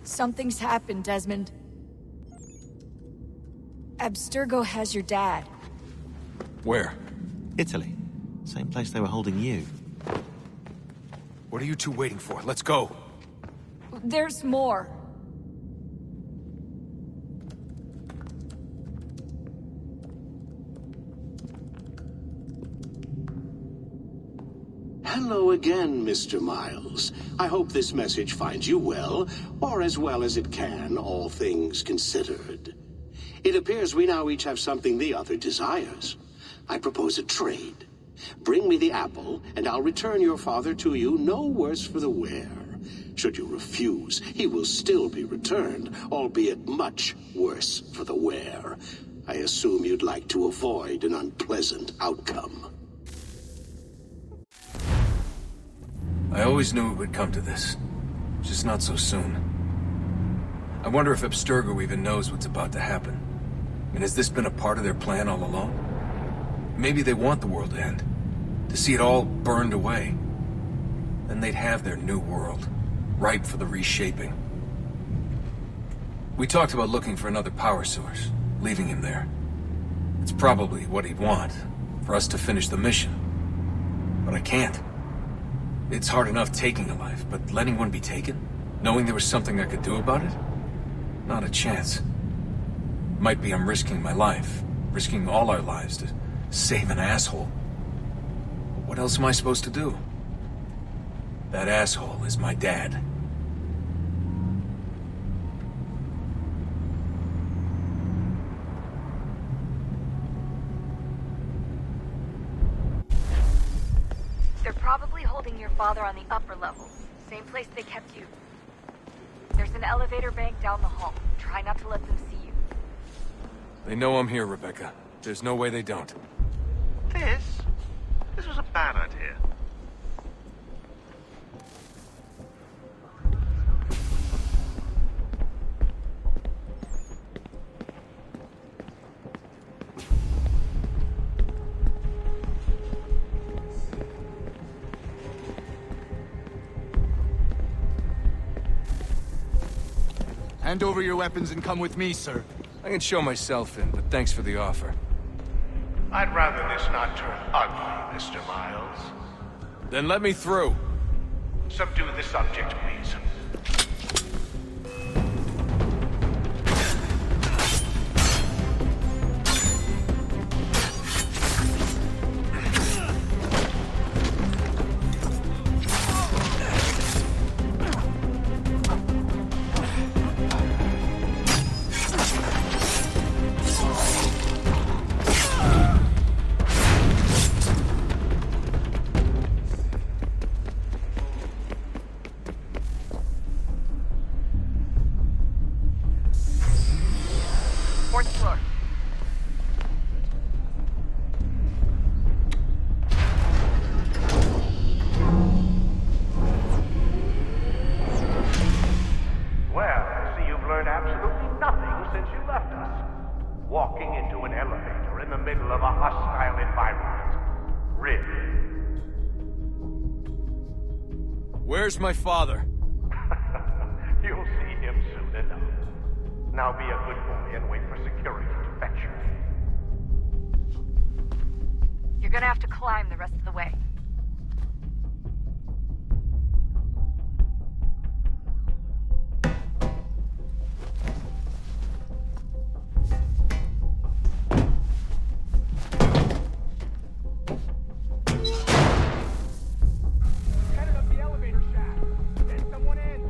Something's happened, Desmond. Abstergo has your dad. Where? Italy. Same place they were holding you. What are you two waiting for? Let's go! There's more. Hello again, Mr. Miles. I hope this message finds you well, or as well as it can, all things considered. It appears we now each have something the other desires. I propose a trade. Bring me the apple, and I'll return your father to you no worse for the wear. Should you refuse, he will still be returned, albeit much worse for the wear. I assume you'd like to avoid an unpleasant outcome. I always knew it would come to this. Just not so soon. I wonder if Abstergo even knows what's about to happen. And has this been a part of their plan all along? Maybe they want the world to end. To see it all burned away. Then they'd have their new world, ripe for the reshaping. We talked about looking for another power source, leaving him there. It's probably what he'd want, for us to finish the mission. But I can't. It's hard enough taking a life, but letting one be taken? Knowing there was something I could do about it? Not a chance. Might be I'm risking my life, risking all our lives to save an asshole. But what else am I supposed to do? That asshole is my dad. They're probably holding your father on the upper level. Same place they kept you. There's an elevator bank down the hall. Try not to let them see you. They know I'm here, Rebecca. There's no way they don't. This was a bad idea. Hand over your weapons and come with me, sir. I can show myself in, but thanks for the offer. I'd rather this not turn ugly, Mr. Miles. Then let me through. Subdue the subject, please. Fourth floor. Well, I see you've learned absolutely nothing since you left us. Walking into an elevator in the middle of a hostile environment. Really? Where's my father? You'll see him soon enough. Now be a good boy and wait for security to fetch you. You're gonna have to climb the rest of the way. Headed up the elevator shaft. Send someone in.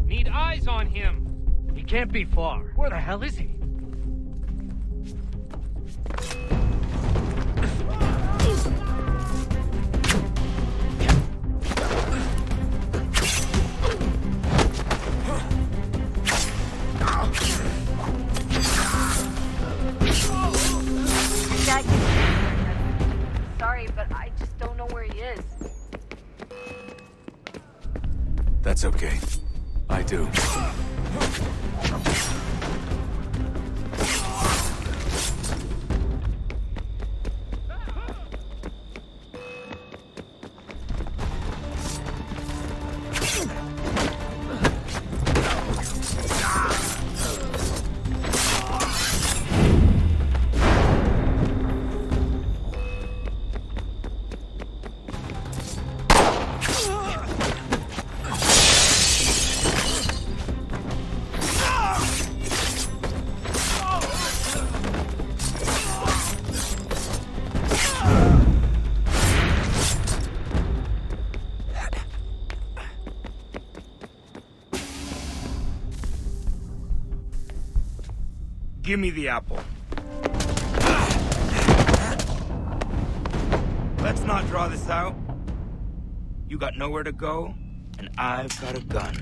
Need eyes on him. He can't be far. Where the hell is he? Dad, sorry, but I just don't know where he is. That's okay. I do. Give me the apple. Let's not draw this out. You got nowhere to go, and I've got a gun.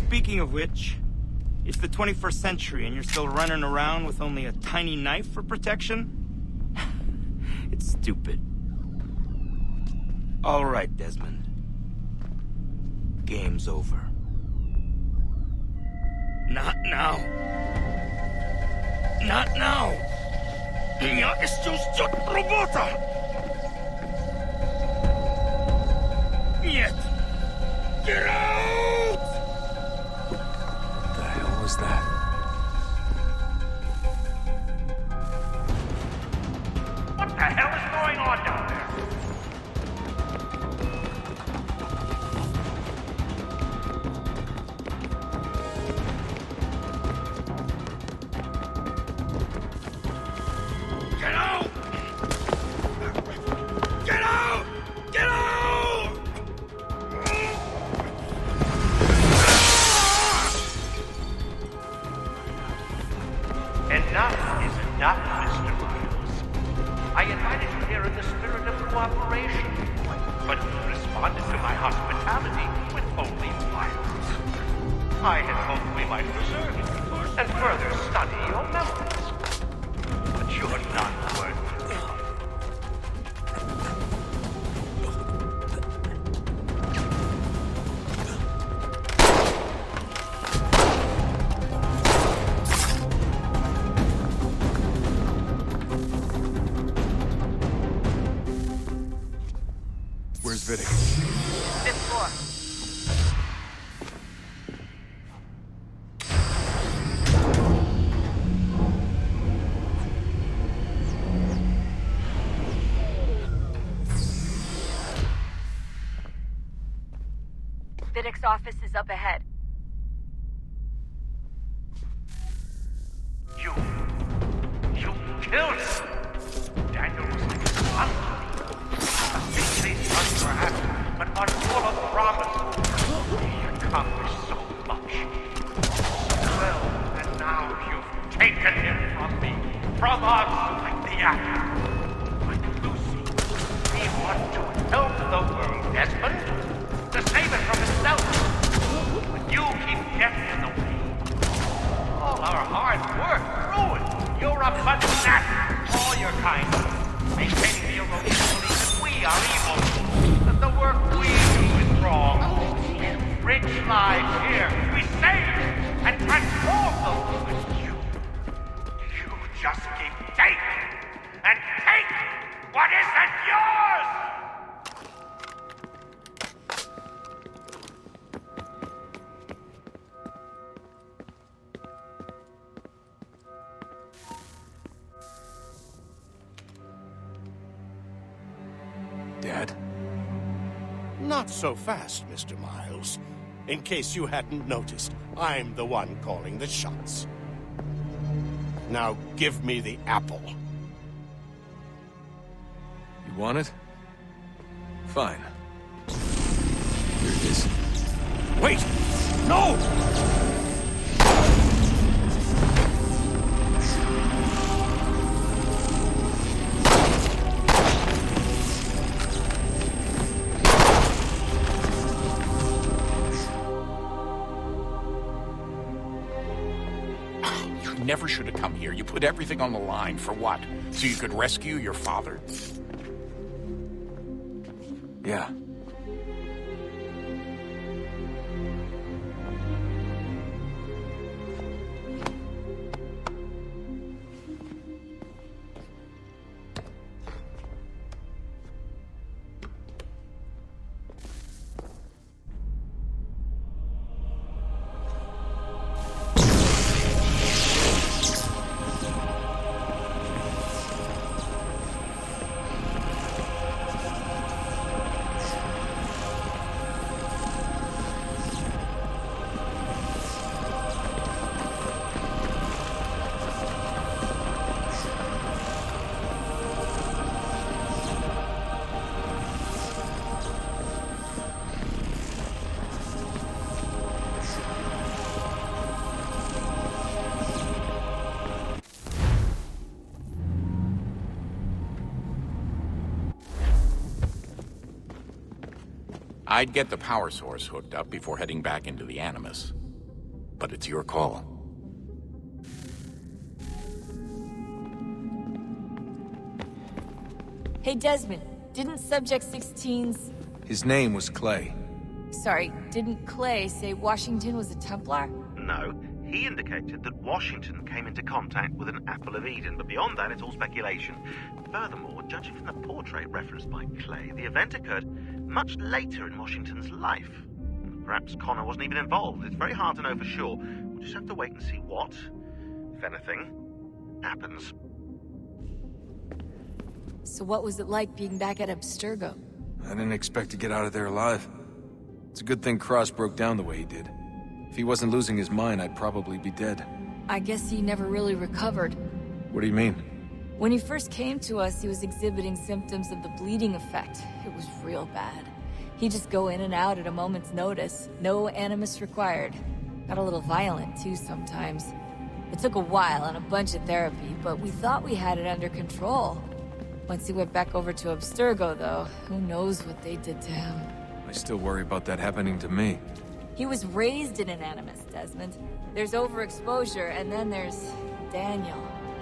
Speaking of which, it's the 21st century and you're still running around with only a tiny knife for protection? It's stupid. All right, Desmond. Game's over. Not now. Not now. Я еще ждет работа. Нет. Get out! What the hell was that? What the hell is going on down there? Get out! Get out! Get out! Enough is enough, Mr. Miles. I invited you here in the spirit of cooperation, but you responded to my hospitality with only violence. I had hoped we might preserve you and further study your memories. But you're not worth it. Where's Vidic? Fifth floor. Vidic's office is up ahead. You killed him! Daniel was like a son to me. A faith-based son, perhaps, but one full of promise. He accomplished so much. Well, and now you've taken him from me, from us, like the actor. Like Lucy. We want to help the world, Desmond. To save it from itself. But you keep getting in the way. All our hard work ruined. You're a fanatic. All your kind. Maintaining the erroneous belief that we are evil. That the work we do is wrong. Rich lives here. We save and transform those. But you just keep taking and taking what isn't yours! Dad? Not so fast, Mr. Miles. In case you hadn't noticed, I'm the one calling the shots. Now give me the apple. You want it? Fine. Here it is. Wait! No! Never should have come here. You put everything on the line. For what? So you could rescue your father? Yeah. I'd get the power source hooked up before heading back into the Animus. But it's your call. Hey, Desmond, didn't Subject 16's... His name was Clay. Sorry, didn't Clay say Washington was a Templar? No, he indicated that Washington came into contact with an Apple of Eden, but beyond that, it's all speculation. Furthermore, judging from the portrait referenced by Clay, the event occurred much later in Washington's life. Perhaps Connor wasn't even involved. It's very hard to know for sure. We'll just have to wait and see what, if anything, happens. So what was it like being back at Abstergo? I didn't expect to get out of there alive. It's a good thing Cross broke down the way he did. If he wasn't losing his mind, I'd probably be dead. I guess he never really recovered. What do you mean? When he first came to us, he was exhibiting symptoms of the bleeding effect. It was real bad. He'd just go in and out at a moment's notice. No Animus required. Got a little violent, too, sometimes. It took a while and a bunch of therapy, but we thought we had it under control. Once he went back over to Abstergo, though, who knows what they did to him. I still worry about that happening to me. He was raised in an Animus, Desmond. There's overexposure, and then there's Daniel.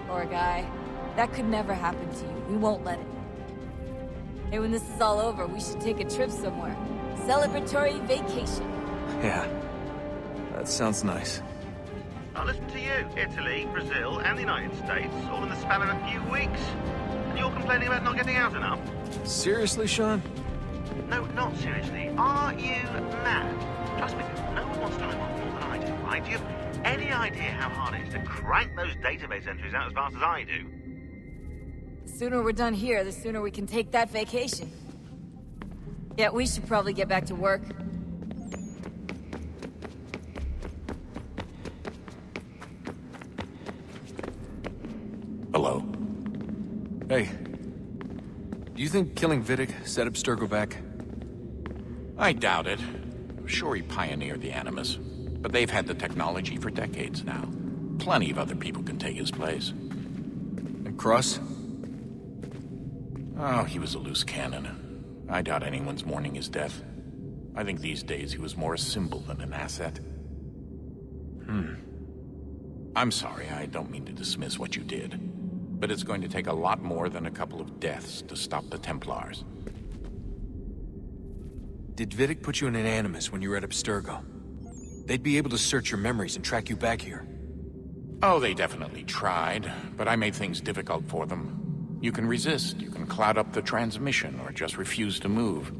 Poor guy. That could never happen to you. We won't let it. Hey, when this is all over, we should take a trip somewhere. Celebratory vacation. Yeah, that sounds nice. Now listen to you. Italy, Brazil, and the United States, all in the span of a few weeks. And you're complaining about not getting out enough? Seriously, Sean? No, not seriously. Are you mad? Trust me, no one wants time off more than I do, right? Do you have any idea how hard it is to crank those database entries out as fast as I do? The sooner we're done here, the sooner we can take that vacation. Yeah, we should probably get back to work. Hello. Hey. Do you think killing Vidic set Abstergo back? I doubt it. I'm sure he pioneered the Animus, but they've had the technology for decades now. Plenty of other people can take his place. And Cross? Oh, he was a loose cannon. I doubt anyone's mourning his death. I think these days he was more a symbol than an asset. I'm sorry, I don't mean to dismiss what you did. But it's going to take a lot more than a couple of deaths to stop the Templars. Did Vidic put you in an Animus when you were at Abstergo? They'd be able to search your memories and track you back here. Oh, they definitely tried, but I made things difficult for them. You can resist, you can cloud up the transmission, or just refuse to move.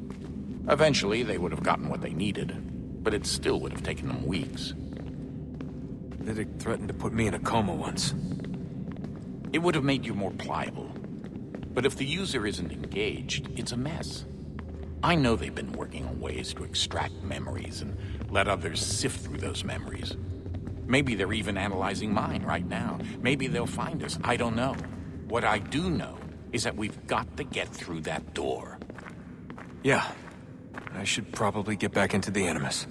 Eventually, they would have gotten what they needed, but it still would have taken them weeks. Vidic threatened to put me in a coma once. It would have made you more pliable. But if the user isn't engaged, it's a mess. I know they've been working on ways to extract memories and let others sift through those memories. Maybe they're even analyzing mine right now. Maybe they'll find us. I don't know. What I do know is that we've got to get through that door. Yeah. I should probably get back into the Animus.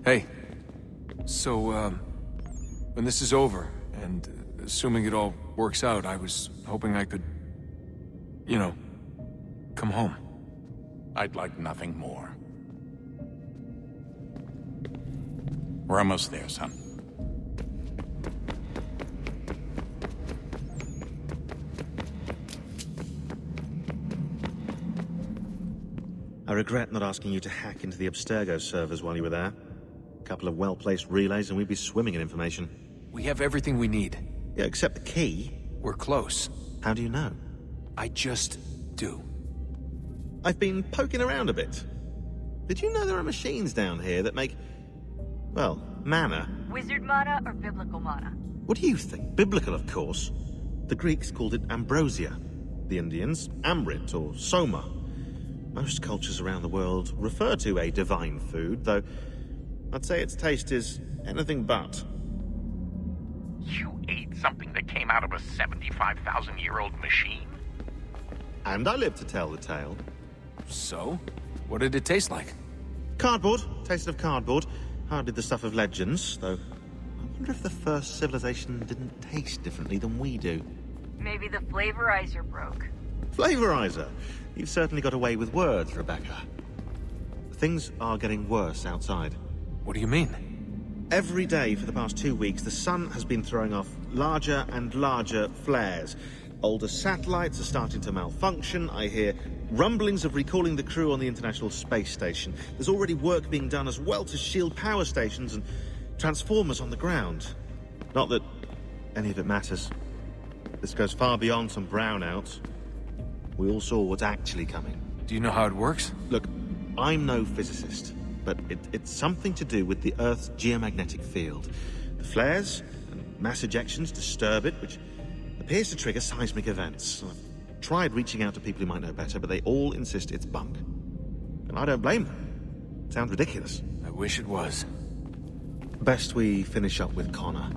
Hey. So, when this is over, and assuming it all works out, I was hoping I could, you know, come home. I'd like nothing more. We're almost there, son. I regret not asking you to hack into the Abstergo servers while you were there. A couple of well-placed relays and we'd be swimming in information. We have everything we need. Yeah, except the key. We're close. How do you know? I just do. I've been poking around a bit. Did you know there are machines down here that make, well, mana? Wizard mana or biblical mana? What do you think? Biblical, of course. The Greeks called it ambrosia. The Indians, amrit or soma. Most cultures around the world refer to a divine food, though I'd say its taste is anything but. You ate something that came out of a 75,000-year-old machine? And I live to tell the tale. So? What did it taste like? Cardboard. Tasted of cardboard. Hardly the stuff of legends, though. I wonder if the first civilization didn't taste differently than we do. Maybe the flavorizer broke. Flavorizer. You've certainly got away with words, Rebecca. things are getting worse outside. What do you mean? Every day for the past 2 weeks, the sun has been throwing off larger and larger flares. Older satellites are starting to malfunction. I hear rumblings of recalling the crew on the International Space Station. There's already work being done as well to shield power stations and transformers on the ground. Not that any of it matters. This goes far beyond some brownouts. We all saw what's actually coming. Do you know how it works? Look, I'm no physicist, but it's something to do with the Earth's geomagnetic field. The flares and mass ejections disturb it, which appears to trigger seismic events. I've tried reaching out to people who might know better, but they all insist it's bunk. And I don't blame them. It sounds ridiculous. I wish it was. Best we finish up with Connor.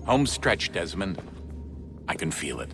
Home stretch, Desmond. I can feel it.